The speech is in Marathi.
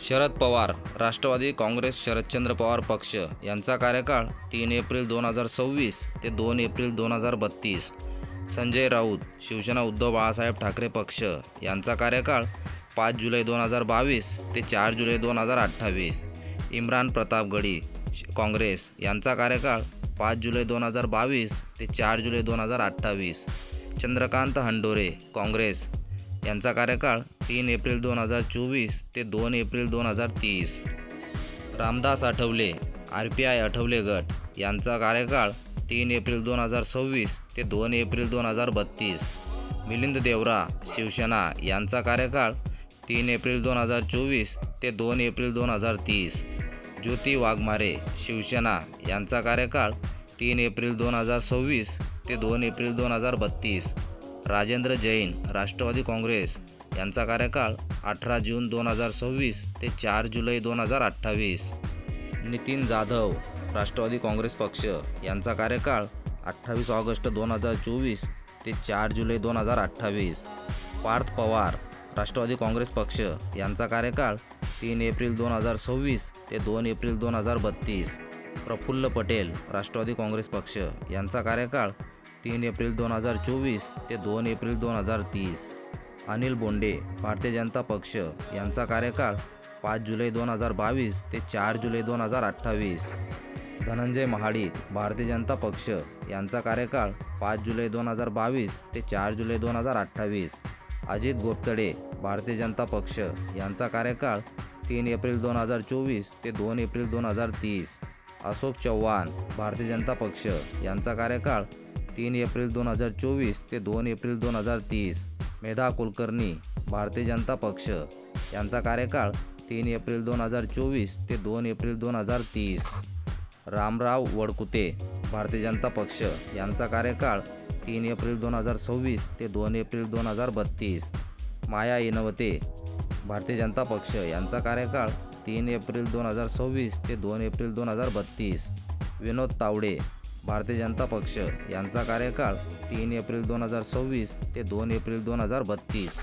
शरद पवार राष्ट्रवादी काँग्रेस शरदचंद्र पवार पक्ष यांचा कार्यकाळ 3 एप्रिल 2026 ते 2 एप्रिल 2032. संजय राऊत शिवसेना उद्धव बाळासाहेब ठाकरे पक्ष यांचा कार्यकाळ 5 जुलै 2022 ते 4 जुलै 2028. इम्रान प्रताप गडी काँग्रेस यांचा कार्यकाळ 5 जुलै 2022 ते 4 जुलै 2028. चंद्रकांत हंडोरे काँग्रेस यांचा कार्यकाळ 3 एप्रिल 2024 ते 2 एप्रिल 2030. रामदास आठवले RPI आठवले गट यांचा कार्यकाळ 3 एप्रिल 2026 ते 2 एप्रिल 2032. मिलिंद देवरा शिवसेना यांचा कार्यकाळ 3 एप्रिल 2024 ते 2 एप्रिल 2030. ज्योती वाघमारे शिवसेना यांचा कार्यकाळ 3 एप्रिल 2026 ते 2 एप्रिल 2032. राजेंद्र जैन राष्ट्रवादी काँग्रेस यांचा कार्यकाळ 18 जून 2026 ते 4 जुलै 2028. नितीन जाधव राष्ट्रवादी काँग्रेस पक्ष यांचा कार्यकाळ 28 ऑगस्ट 2024 ते 4 जुलै 2028. पार्थ पवार राष्ट्रवादी काँग्रेस पक्ष यांचा कार्यकाळ 3 एप्रिल 2026 ते 2 एप्रिल 2032. प्रफुल्ल पटेल राष्ट्रवादी काँग्रेस पक्ष यांचा कार्यकाळ 3 एप्रिल 2024 ते 2 एप्रिल 2030. अनिल बोंडे भारतीय जनता पक्ष यांचा कार्यकाळ 5 जुलै 2022 ते 4 जुलै 2028. धनंजय महाडिक भारतीय जनता पक्ष यांचा कार्यकाळ 5 जुलै 2022 ते 4 जुलै 2028. अजित गोपचडे भारतीय जनता पक्ष यांचा कार्यकाळ 3 एप्रिल 2024 ते 2 एप्रिल 2030. अशोक चव्हाण भारतीय जनता पक्ष यांचा कार्यकाळ 3 एप्रिल 2024 ते 2 एप्रिल 2030. मेधा कुलकर्णी भारतीय जनता पक्ष यांचा कार्यकाळ 3 एप्रिल 2024 ते 2 एप्रिल 2030. रामराव वडकुते भारतीय जनता पक्ष यांचा कार्यकाळ 3 एप्रिल 2026 ते 2 एप्रिल 2032. माया इनवते भारतीय जनता पक्ष यांचा कार्यकाळ 3 एप्रिल 2026 ते 2 एप्रिल 2032. विनोद तावडे भारतीय जनता पक्ष यांचा कार्यकाळ 3 एप्रिल 2026 ते 2 एप्रिल 2032.